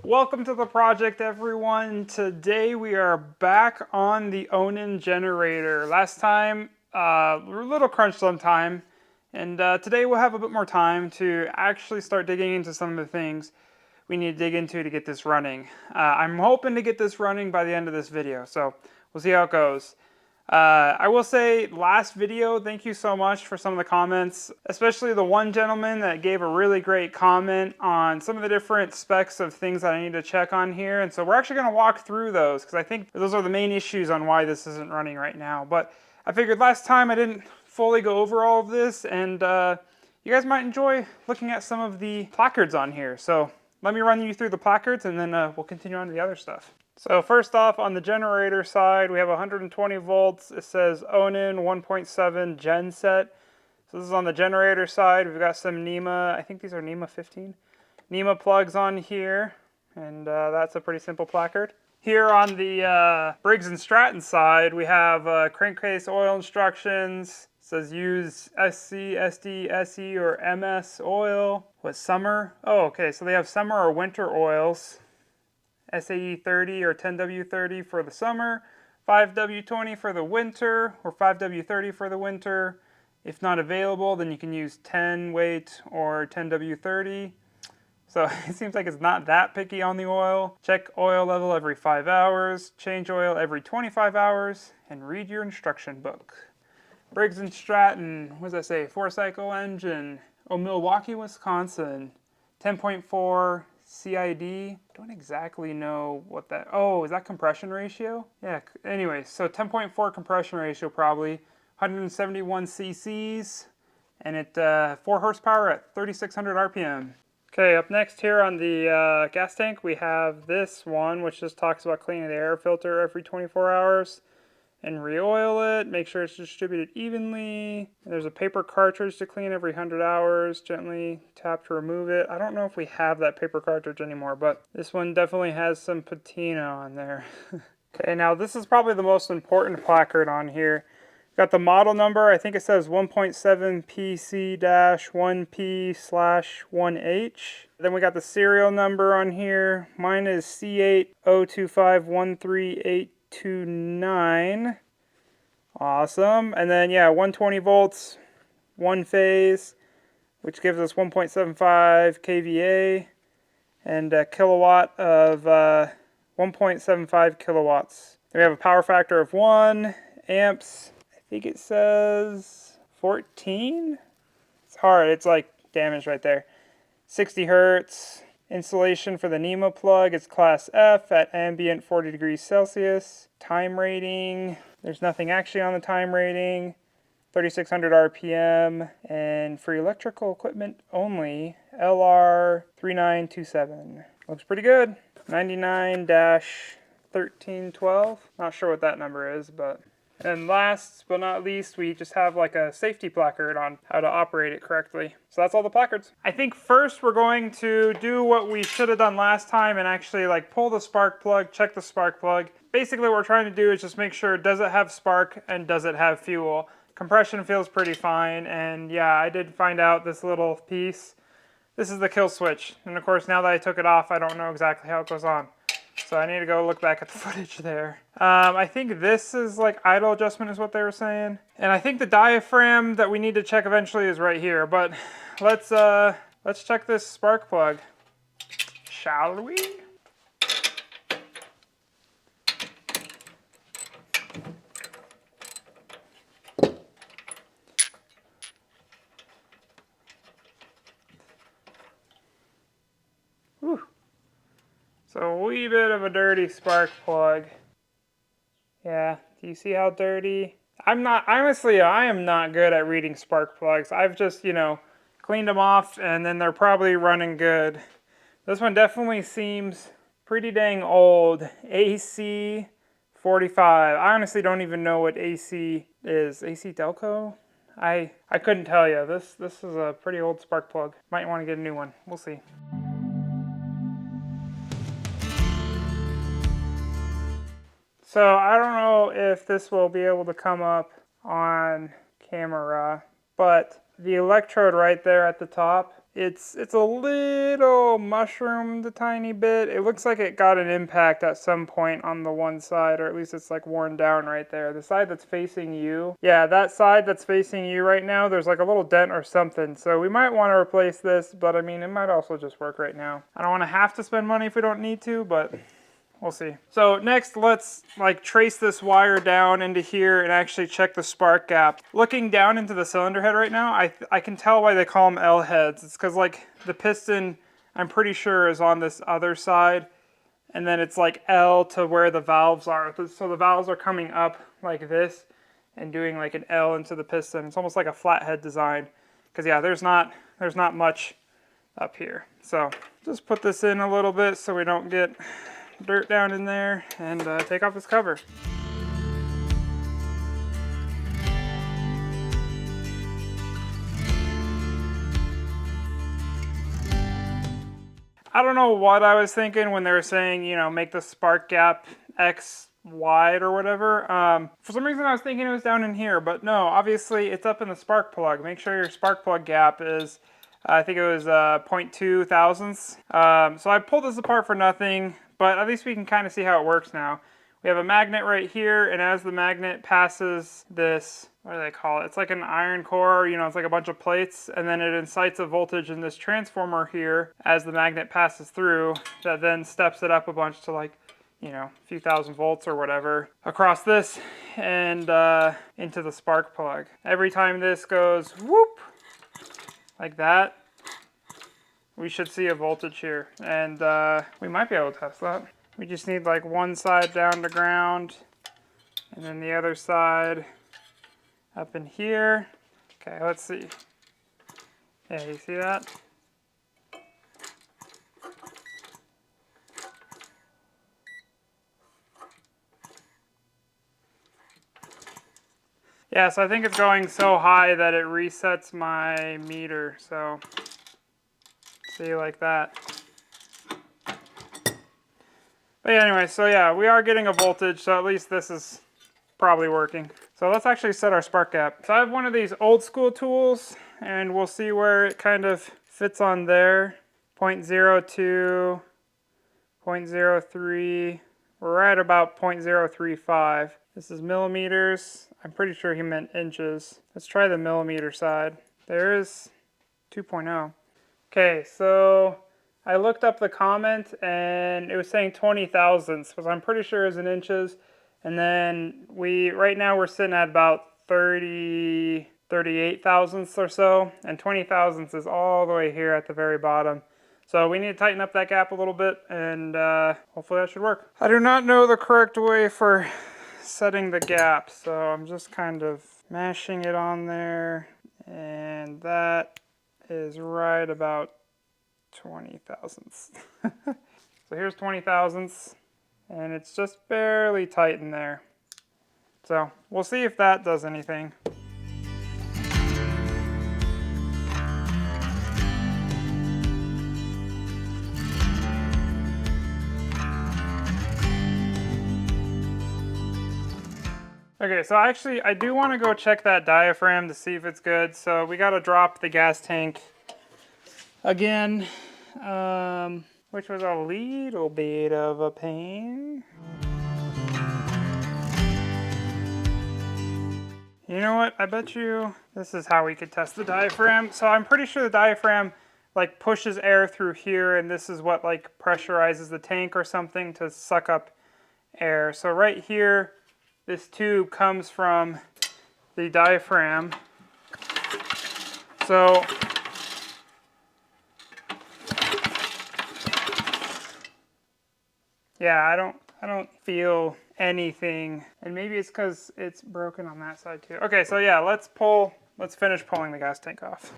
Welcome to the project, everyone. Today we are back on the Onan generator. Last time we were a little crunched on time, and today we'll have a bit more time to actually start digging into some of the things we need to dig into to get this running. I'm hoping to get this running by the end of this video, so we'll see how it goes. I will say, last video, thank you so much for some of the comments, especially the one gentleman that gave a really great comment on some of the different specs of things that I need to check on here. And so we're actually going to walk through those because I think those are the main issues on why this isn't running right now. But I figured last time I didn't fully go over all of this, and you guys might enjoy looking at some of the placards on here. So let me run you through the placards, and then we'll continue on to the other stuff. So first off, on the generator side, we have 120 volts. It says Onan 1.7 gen set. So this is on the generator side. We've got some NEMA, I think these are NEMA 15. NEMA plugs on here, and that's a pretty simple placard. Here on the Briggs & Stratton side, we have crankcase oil instructions. It says use SC, SD, SE, or MS oil. What, summer? Oh, okay, so they have summer or winter oils. SAE 30 or 10W30 for the summer, 5W20 for the winter, or 5W30 for the winter. If not available, then you can use 10 weight or 10W30. So it seems like it's not that picky on the oil. Check oil level every 5 hours, change oil every 25 hours, and read your instruction book. Briggs & Stratton, what does that say? 4-cycle engine. Oh, Milwaukee, Wisconsin. 10.4 CID. Don't exactly know what that, oh, is that compression ratio? Yeah, anyway, so 10.4 compression ratio probably, 171 cc's, and it 4 horsepower at 3,600 RPM. Okay, up next here on the gas tank, we have this one, which just talks about cleaning the air filter every 24 hours. And re-oil it, make sure it's distributed evenly. There's a paper cartridge to clean every 100 hours, gently tap to remove it. I don't know if we have that paper cartridge anymore, but this one definitely has some patina on there. Okay, now this is probably the most important placard on here. Got the model number, I think it says 1.7 PC-1P/1H. Then we got the serial number on here. Mine is C80251382. 29. Awesome. And then yeah, 120 volts, one phase, which gives us 1.75 kVA and a kilowatt of 1.75 kilowatts. Then we have a power factor of 1 amps. I think it says 14. It's hard. It's like damaged right there. 60 hertz. Installation for the NEMA plug is class F at ambient 40 degrees Celsius. Time rating, there's nothing actually on the time rating. 3,600 RPM, and for electrical equipment only, LR3927. Looks pretty good. 99-1312. Not sure what that number is, but... And last but not least, we just have like a safety placard on how to operate it correctly. So that's all the placards. I think first we're going to do what we should have done last time and actually like pull the spark plug, check the spark plug. Basically what we're trying to do is just make sure, does it have spark and does it have fuel? Compression feels pretty fine, and yeah, I did find out this little piece. This is the kill switch, and of course now that I took it off, I don't know exactly how it goes on. So I need to go look back at the footage there. I think this is like idle adjustment is what they were saying. And I think the diaphragm that we need to check eventually is right here. But let's check this spark plug, shall we? Whew. So a wee bit of a dirty spark plug. Yeah, do you see how dirty? Honestly, I am not good at reading spark plugs. I've just, you know, cleaned them off and then they're probably running good. This one definitely seems pretty dang old. AC 45. I honestly don't even know what AC is. AC Delco? I couldn't tell you. This is a pretty old spark plug. Might want to get a new one. We'll see. So I don't know if this will be able to come up on camera, but the electrode right there at the top It's a little mushroomed a tiny bit. It looks like it got an impact at some point on the one side, or at least it's like worn down right there. The side that's facing you, yeah, that side that's facing you right now, there's like a little dent or something. So we might want to replace this, but I mean, it might also just work right now. I don't want to have to spend money if we don't need to, but we'll see. So next, let's like trace this wire down into here and actually check the spark gap. Looking down into the cylinder head right now, I can tell why they call them L heads. It's because like the piston, I'm pretty sure, is on this other side, and then it's like L to where the valves are. So the valves are coming up like this and doing like an L into the piston. It's almost like a flathead design. Because yeah, there's not much up here. So just put this in a little bit so we don't get dirt down in there, and take off this cover. I don't know what I was thinking when they were saying, you know, make the spark gap X wide or whatever. For some reason I was thinking it was down in here, but no, obviously it's up in the spark plug. Make sure your spark plug gap is, I think it was 0.2 thousandths. So I pulled this apart for nothing, but at least we can kind of see how it works now. We have a magnet right here, and as the magnet passes this, what do they call it? It's like an iron core, you know, it's like a bunch of plates, and then it incites a voltage in this transformer here as the magnet passes through, that then steps it up a bunch to like, you know, a few thousand volts or whatever across this and into the spark plug. Every time this goes whoop, like that, we should see a voltage here, and we might be able to test that. We just need like one side down to ground, and then the other side up in here. Okay, let's see. Yeah, you see that? Yeah, so I think it's going so high that it resets my meter, so see, like that. But yeah, anyway, so yeah, we are getting a voltage, so at least this is probably working. So let's actually set our spark gap. So I have one of these old school tools, and we'll see where it kind of fits on there. 0.02, 0.03, we're right about 0.035. This is millimeters. I'm pretty sure he meant inches. Let's try the millimeter side. There is 2.0. Okay, so I looked up the comment and it was saying 20 thousandths, which I'm pretty sure is in inches. And then right now we're sitting at about 38 thousandths or so, and 20 thousandths is all the way here at the very bottom. So we need to tighten up that gap a little bit, and hopefully that should work. I do not know the correct way for setting the gap, so I'm just kind of mashing it on there, and that is right about 20 thousandths. So here's 20 thousandths, and it's just barely tight in there. So we'll see if that does anything. Okay, so actually I do want to go check that diaphragm to see if it's good. So we got to drop the gas tank again, which was a little bit of a pain. You know what? I bet you this is how we could test the diaphragm. So I'm pretty sure the diaphragm like pushes air through here, and this is what like pressurizes the tank or something to suck up air. So right here, this tube comes from the diaphragm. So yeah, I don't feel anything, and maybe it's because it's broken on that side too. Okay, so yeah, let's finish pulling the gas tank off.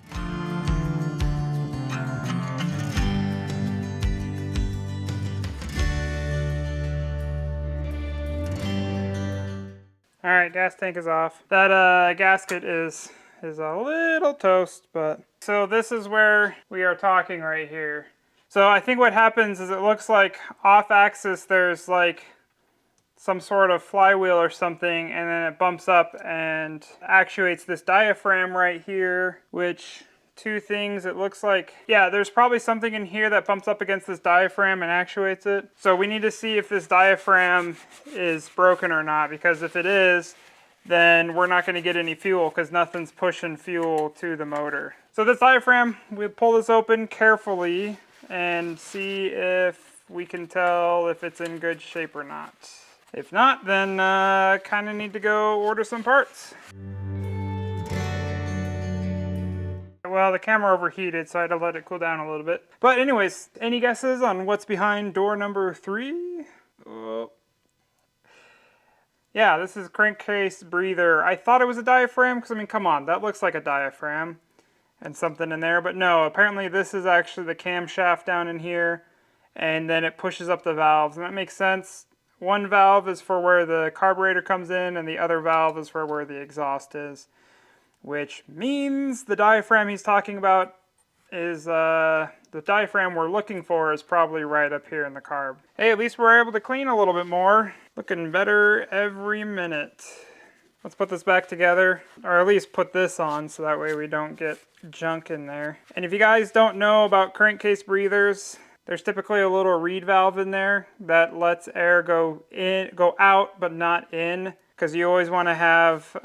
All right, gas tank is off. That gasket is a little toast, but so this is where we are talking right here. So I think what happens is it looks like off axis there's like some sort of flywheel or something, and then it bumps up and actuates this diaphragm right here, which two things. It looks like, yeah, there's probably something in here that bumps up against this diaphragm and actuates it. So we need to see if this diaphragm is broken or not, because if it is, then we're not going to get any fuel because nothing's pushing fuel to the motor. So this diaphragm, we pull this open carefully and see if we can tell if it's in good shape or not. If not, then kind of need to go order some parts. Well, the camera overheated, so I had to let it cool down a little bit. But anyways, any guesses on what's behind door number 3? Oh. Yeah, this is crankcase breather. I thought it was a diaphragm, because I mean, come on, that looks like a diaphragm and something in there. But no, apparently this is actually the camshaft down in here, and then it pushes up the valves, and that makes sense. One valve is for where the carburetor comes in, and the other valve is for where the exhaust is. Which means the diaphragm he's talking about is, the diaphragm we're looking for is probably right up here in the carb. Hey, at least we're able to clean a little bit more. Looking better every minute. Let's put this back together, or at least put this on so that way we don't get junk in there. And if you guys don't know about crankcase breathers, there's typically a little reed valve in there that lets air go out but not in. Because you always want to have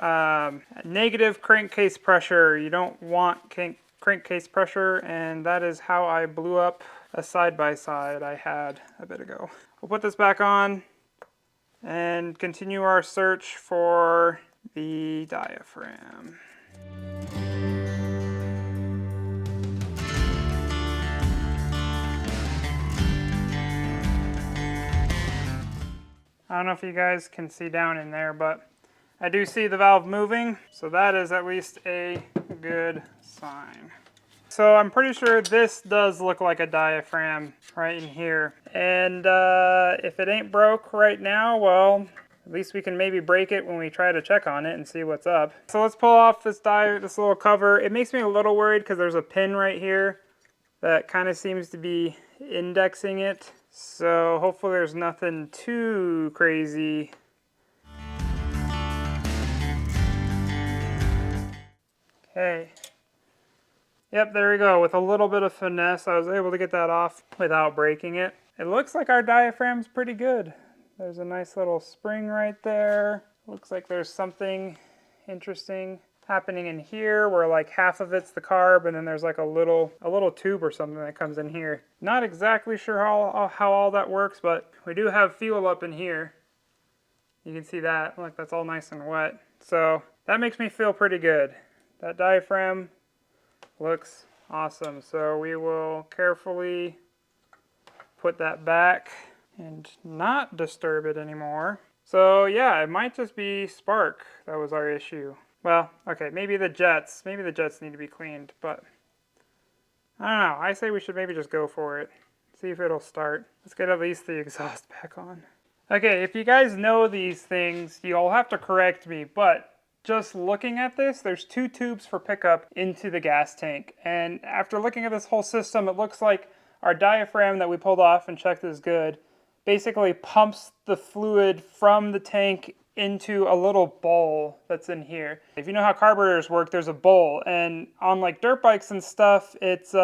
negative crankcase pressure. You don't want crankcase pressure, and that is how I blew up a side-by-side I had a bit ago. We'll put this back on and continue our search for the diaphragm. I don't know if you guys can see down in there, but I do see the valve moving, so that is at least a good sign. So I'm pretty sure this does look like a diaphragm right in here. And if it ain't broke right now, well, at least we can maybe break it when we try to check on it and see what's up. So let's pull off this little cover. It makes me a little worried because there's a pin right here that kind of seems to be indexing it. So hopefully there's nothing too crazy. Okay. Yep, there we go. With a little bit of finesse, I was able to get that off without breaking it. It looks like our diaphragm's pretty good. There's a nice little spring right there. Looks like there's something interesting happening in here where like half of it's the carb and then there's like a little tube or something that comes in here. Not exactly sure how all that works, but we do have fuel up in here. You can see that. Look, that's all nice and wet. So that makes me feel pretty good. That diaphragm looks awesome. So we will carefully put that back and not disturb it anymore. So yeah, it might just be spark that was our issue. Well, okay, maybe the jets need to be cleaned, but I don't know. I say we should maybe just go for it. See if it'll start. Let's get at least the exhaust back on. Okay, if you guys know these things, you'll have to correct me, but just looking at this, there's 2 tubes for pickup into the gas tank. And after looking at this whole system, it looks like our diaphragm that we pulled off and checked is good basically pumps the fluid from the tank into a little bowl that's in here. If you know how carburetors work, there's a bowl, and on like dirt bikes and stuff, it's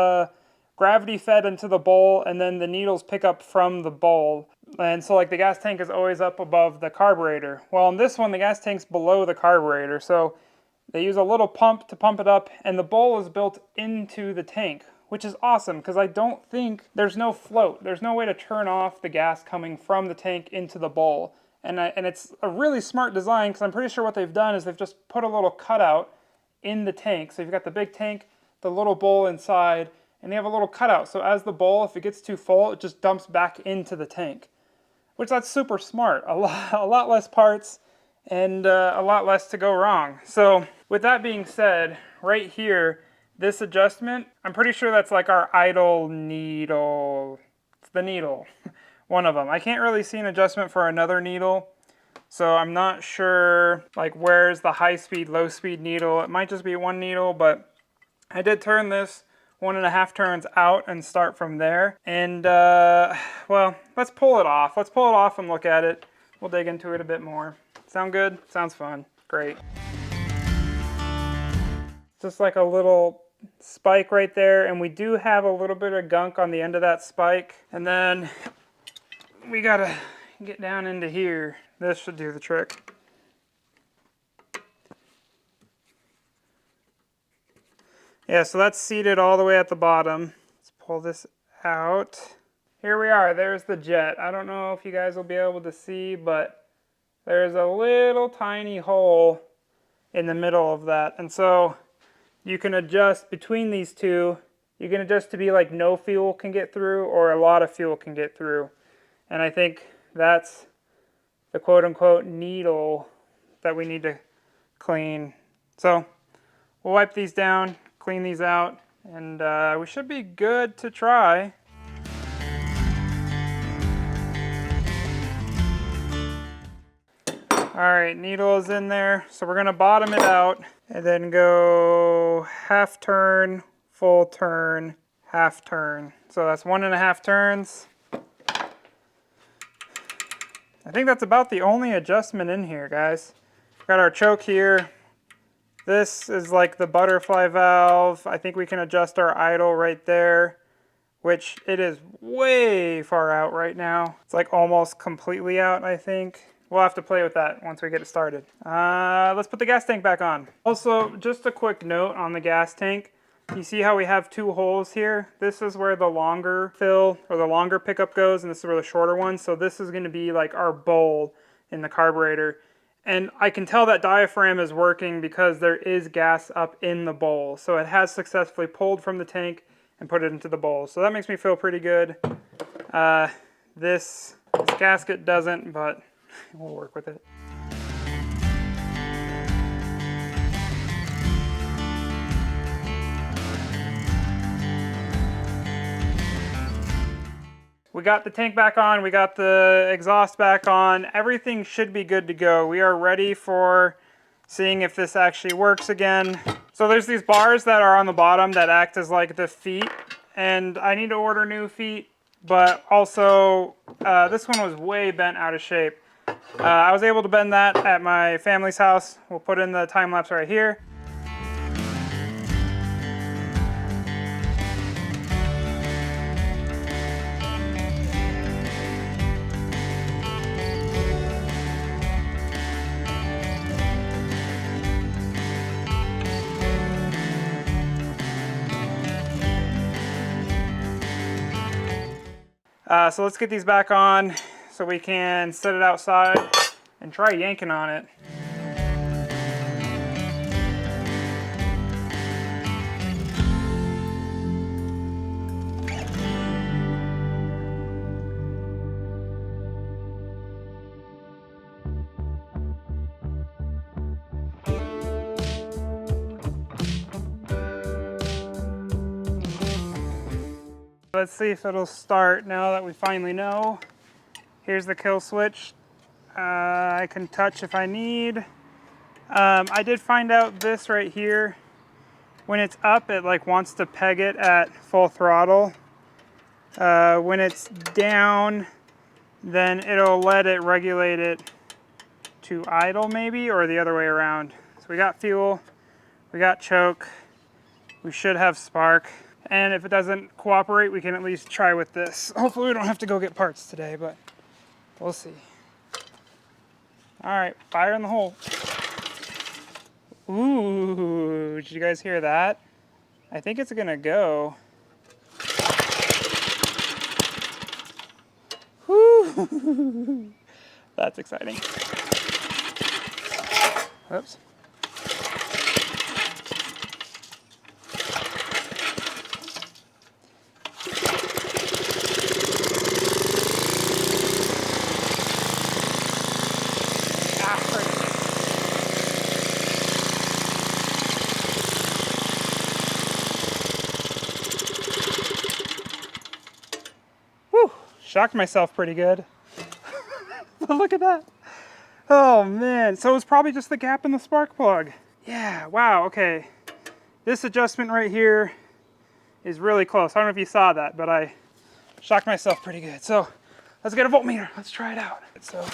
gravity fed into the bowl, and then the needles pick up from the bowl. And so like the gas tank is always up above the carburetor. Well, in this one, the gas tank's below the carburetor, so they use a little pump to pump it up, and the bowl is built into the tank, which is awesome because I don't think there's no float. There's no way to turn off the gas coming from the tank into the bowl. And it's a really smart design because I'm pretty sure what they've done is they've just put a little cutout in the tank. So you've got the big tank, the little bowl inside, and they have a little cutout. So as the bowl, if it gets too full, it just dumps back into the tank, which that's super smart. A lot less parts and a lot less to go wrong. So with that being said, right here, this adjustment, I'm pretty sure that's like our idle needle. It's the needle. One of them. I can't really see an adjustment for another needle, so I'm not sure like where's the high speed, low speed needle. It might just be one needle, but I did turn this 1.5 turns out and start from there. And well, let's pull it off. Let's pull it off and look at it. We'll dig into it a bit more. Sound good? Sounds fun. Great. Just like a little spike right there, and we do have a little bit of gunk on the end of that spike. And then we gotta get down into here. This should do the trick. Yeah, so that's seated all the way at the bottom. Let's pull this out. Here we are, there's the jet. I don't know if you guys will be able to see, but there's a little tiny hole in the middle of that. And so you can adjust between these two. You can adjust to be like no fuel can get through or a lot of fuel can get through. And I think that's the quote-unquote needle that we need to clean. So we'll wipe these down, clean these out, and we should be good to try. Alright, needle is in there, so we're going to bottom it out and then go half turn, full turn, half turn. So that's 1.5 turns. I think that's about the only adjustment in here, guys. Got our choke here. This is like the butterfly valve. I think we can adjust our idle right there, which it is way far out right now. It's like almost completely out, I think. We'll have to play with that once we get it started. Let's put the gas tank back on. Also, just a quick note on the gas tank. You see how we have 2 holes here? This is where the longer fill or the longer pickup goes, and this is where the shorter one. So this is going to be like our bowl in the carburetor. And I can tell that diaphragm is working because there is gas up in the bowl. So it has successfully pulled from the tank and put it into the bowl. So that makes me feel pretty good. This gasket doesn't, but we'll work with it. We got the tank back on, we got the exhaust back on, everything should be good to go. We are ready for seeing if this actually works again. So there's these bars that are on the bottom that act as like the feet, and I need to order new feet, but also this one was way bent out of shape. I was able to bend that at my family's house. We'll put in the time lapse right here. So let's get these back on so we can set it outside and try yanking on it. Let's see if it'll start now that we finally know. Here's the kill switch. I can touch if I need. I did find out this right here. When it's up, it like wants to peg it at full throttle. When it's down, then it'll let it regulate it to idle maybe, or the other way around. So we got fuel, we got choke, we should have spark. And if it doesn't cooperate, we can at least try with this. Hopefully we don't have to go get parts today, but we'll see. All right, fire in the hole. Ooh, did you guys hear that? I think it's gonna go. Woo! That's exciting. Oops. Shocked myself pretty good. But look at that. Oh man, so it's probably just the gap in the spark plug. Yeah, wow, okay. This adjustment right here is really close. I don't know if you saw that, but I shocked myself pretty good. So let's get a voltmeter, let's try it out. So.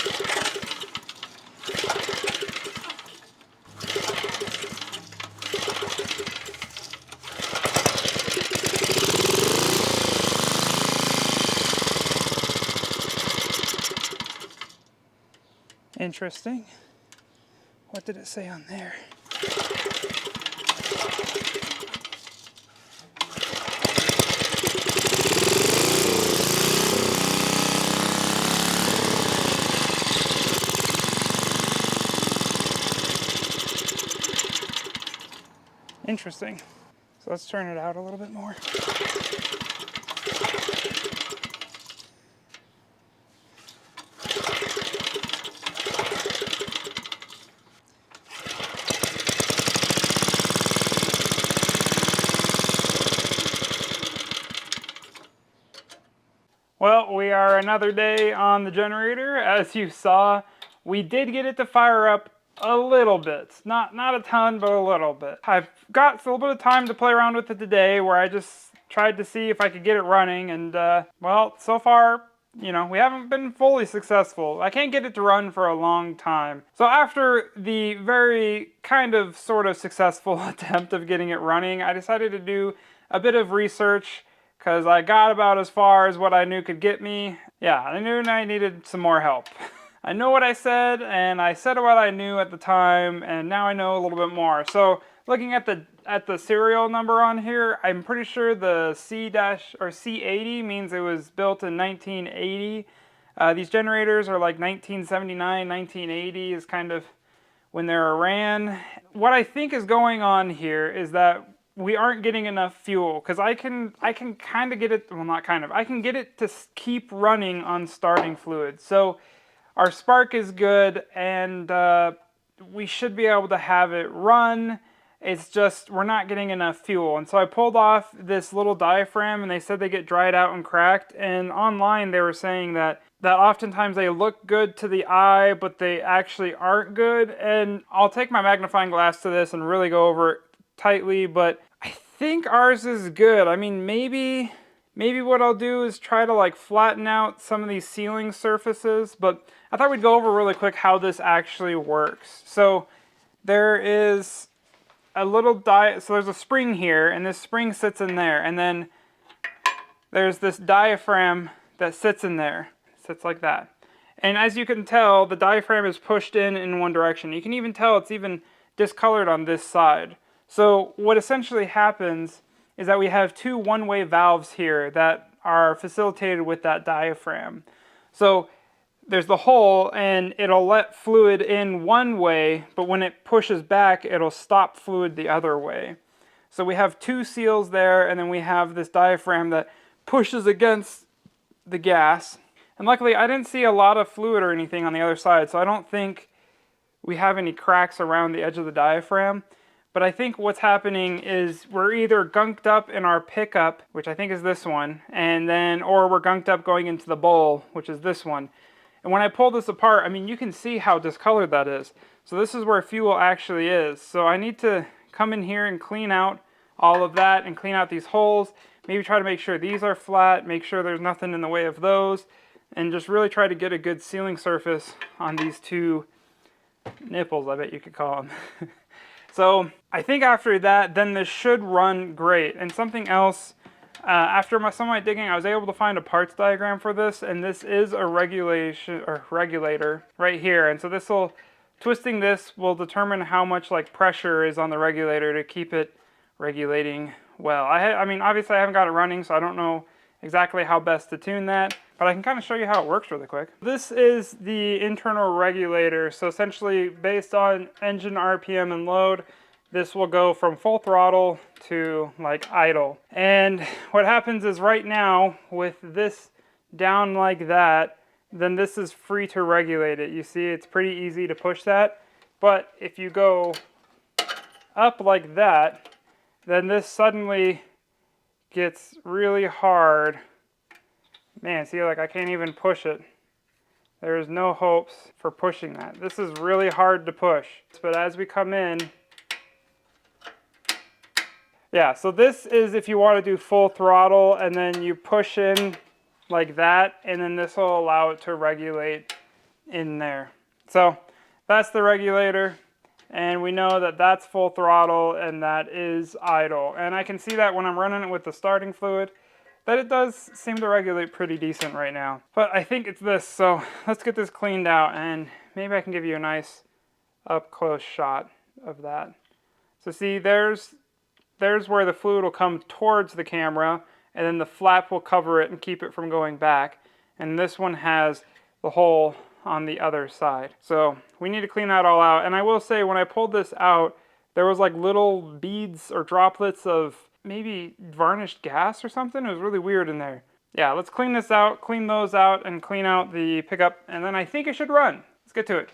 Interesting. What did it say on there? Interesting. So let's turn it out a little bit more. Well, we are another day on the generator. As you saw, we did get it to fire up a little bit. Not a ton, but a little bit. I've got a little bit of time to play around with it today where I just tried to see if I could get it running, and well, so far, you know, we haven't been fully successful. I can't get it to run for a long time. So after the very kind of sort of successful attempt of getting it running, I decided to do a bit of research because I got about as far as what I knew could get me. Yeah, I knew I needed some more help. I know what I said, and I said what I knew at the time, and now I know a little bit more. So looking at the serial number on here, I'm pretty sure the C80 means it was built in 1980. These generators are like 1979, 1980 is kind of when they were ran. What I think is going on here is that we aren't getting enough fuel, because I can kind of get it, well, not kind of, I can get it to keep running on starting fluid. So our spark is good, and we should be able to have it run. It's just we're not getting enough fuel. And so I pulled off this little diaphragm, and they said they get dried out and cracked. And online they were saying that oftentimes they look good to the eye, but they actually aren't good. And I'll take my magnifying glass to this and really go over it tightly, but I think ours is good. I mean, maybe what I'll do is try to like flatten out some of these sealing surfaces, but I thought we'd go over really quick how this actually works. So there is a little so there's a spring here, and this spring sits in there, and then there's this diaphragm that sits in there. It sits like that. And as you can tell, the diaphragm is pushed in one direction. You can even tell it's even discolored on this side. So what essentially happens is that we have two one-way valves here that are facilitated with that diaphragm. So there's the hole, and it'll let fluid in one way, but when it pushes back, it'll stop fluid the other way. So we have two seals there, and then we have this diaphragm that pushes against the gas. And luckily, I didn't see a lot of fluid or anything on the other side, so I don't think we have any cracks around the edge of the diaphragm. But I think what's happening is we're either gunked up in our pickup, which I think is this one, and then, or we're gunked up going into the bowl, which is this one. And when I pull this apart, I mean, you can see how discolored that is. So this is where fuel actually is. So I need to come in here and clean out all of that and clean out these holes. Maybe try to make sure these are flat, make sure there's nothing in the way of those, and just really try to get a good sealing surface on these two nipples, I bet you could call them. So I think after that, then this should run great. And something else, after some of my digging, I was able to find a parts diagram for this, and this is a regulator right here. And so twisting this will determine how much like pressure is on the regulator to keep it regulating well. I mean, obviously I haven't got it running, so I don't know exactly how best to tune that, but I can kind of show you how it works really quick. This is the internal regulator. So essentially based on engine RPM and load, this will go from full throttle to like idle. And what happens is right now with this down like that, then this is free to regulate it. You see, it's pretty easy to push that. But if you go up like that, then this suddenly gets really hard. Man, see, like I can't even push it. There is no hopes for pushing that. This is really hard to push. But as we come in, yeah, so this is if you want to do full throttle, and then you push in like that, and then this will allow it to regulate in there. So that's the regulator. And we know that that's full throttle and that is idle. And I can see that when I'm running it with the starting fluid, that it does seem to regulate pretty decent right now. But I think it's this, so let's get this cleaned out and maybe I can give you a nice up close shot of that. So see, there's where the fluid will come towards the camera, and then the flap will cover it and keep it from going back. And this one has the hole on the other side. So we need to clean that all out. And I will say, when I pulled this out, there was like little beads or droplets of maybe varnished gas or something. It was really weird in there. Yeah, let's clean this out, clean those out, and clean out the pickup, and then I think it should run. Let's get to it.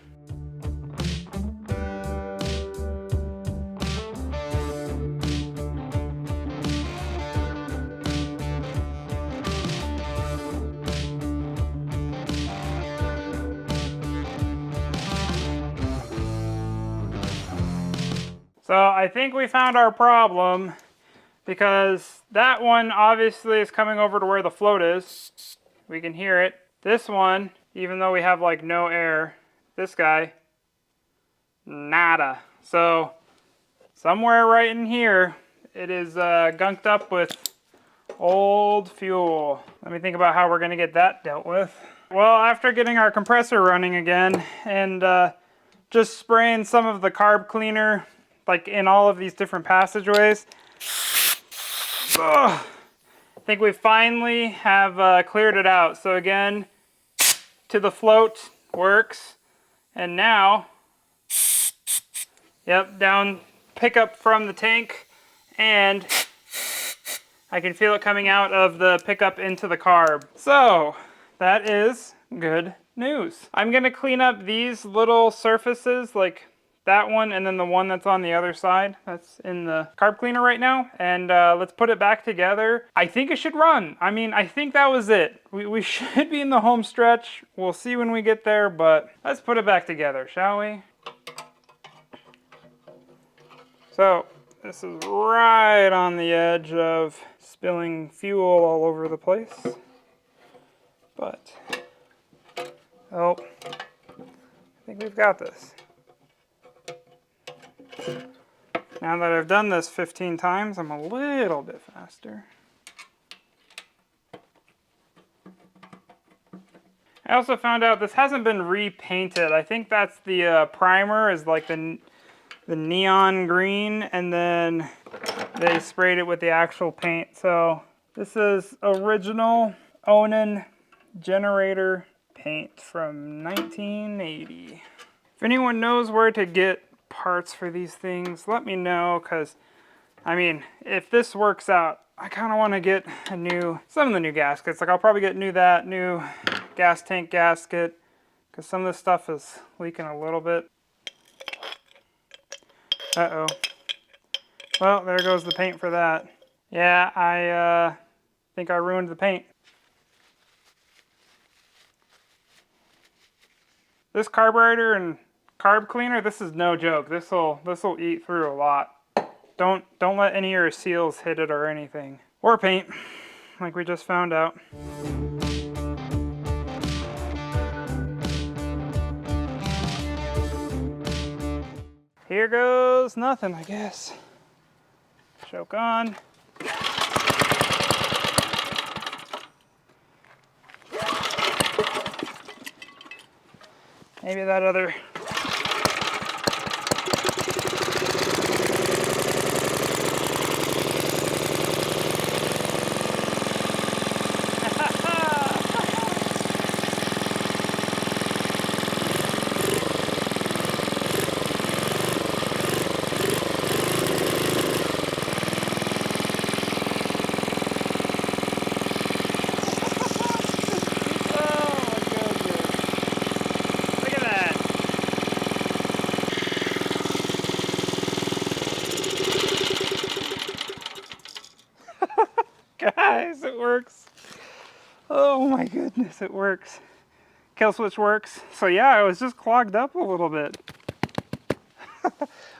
So I think we found our problem, because that one obviously is coming over to where the float is. We can hear it. This one, even though we have like no air, this guy, nada. So somewhere right in here, it is gunked up with old fuel. Let me think about how we're gonna get that dealt with. Well, after getting our compressor running again and just spraying some of the carb cleaner like in all of these different passageways, I think we finally have cleared it out. So again, to the float works, and now, yep, down pickup from the tank, and I can feel it coming out of the pickup into the carb. So that is good news. I'm gonna clean up these little surfaces, like that one and then the one that's on the other side that's in the carb cleaner right now, and let's put it back together. I think it should run. I mean, I think that was it. We should be in the home stretch. We'll see when we get there, but let's put it back together, shall we? So this is right on the edge of spilling fuel all over the place, but oh, I think we've got this. Now that I've done this 15 times, I'm a little bit faster. I also found out this hasn't been repainted. I think that's the primer is like the neon green, and then they sprayed it with the actual paint. So this is original Onan generator paint from 1980. If anyone knows where to get parts for these things, let me know, because I mean, if this works out, I kind of want to get some of the new gaskets. Like I'll probably get new gas tank gasket, because some of this stuff is leaking a little bit. Uh-oh. Well, there goes the paint for that. Yeah, I think I ruined the paint. This carburetor and carb cleaner, this is no joke. This'll eat through a lot. Don't let any of your seals hit it or anything. Or paint, like we just found out. Here goes nothing, I guess. Choke on. Maybe that other guys, it works. Oh my goodness, it works. Kill switch works. So yeah, it was just clogged up a little bit.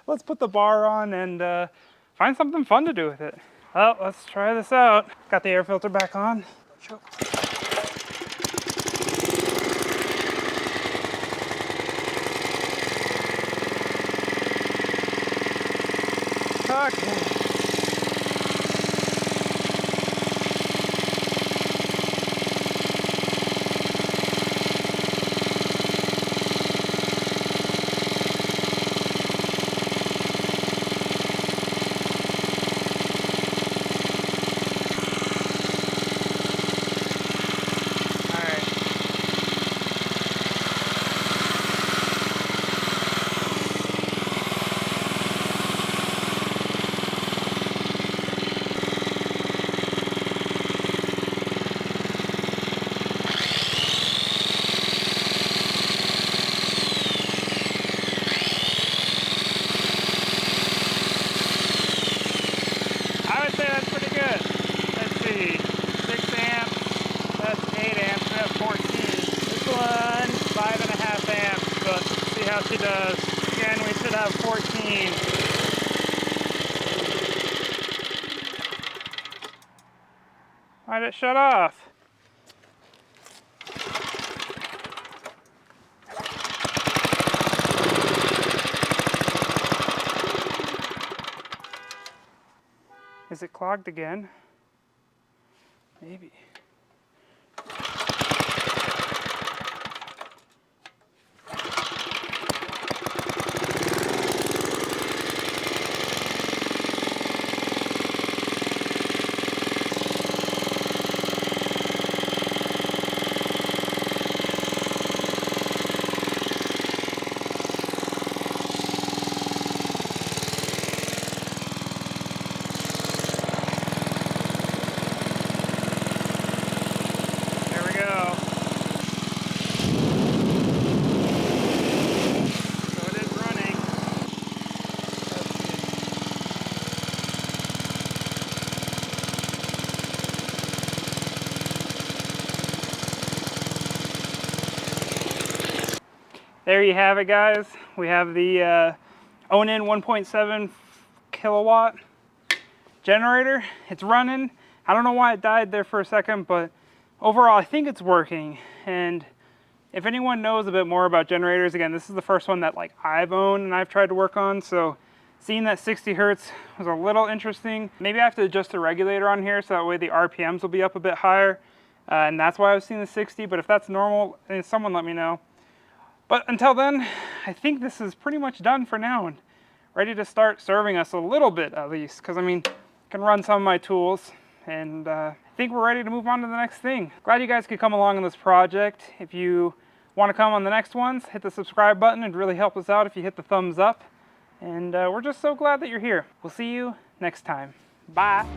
Let's put the bar on and find something fun to do with it. Well, let's try this out. Got the air filter back on. Okay. Again, we should have 14. Why'd it shut off? Is it clogged again? Maybe. There you have it, guys. We have the Onan 1.7 kilowatt generator. It's running. I don't know why it died there for a second, but overall I think it's working. And if anyone knows a bit more about generators, again, this is the first one that I've owned and I've tried to work on, so seeing that 60 hertz was a little interesting. Maybe I have to adjust the regulator on here so that way the RPMs will be up a bit higher, and that's why I was seeing the 60, but if that's normal, someone let me know. But until then, I think this is pretty much done for now and ready to start serving us a little bit at least, because I mean, I can run some of my tools, and I think we're ready to move on to the next thing. Glad you guys could come along on this project. If you want to come on the next ones, hit the subscribe button. It'd really help us out if you hit the thumbs up. And we're just so glad that you're here. We'll see you next time. Bye.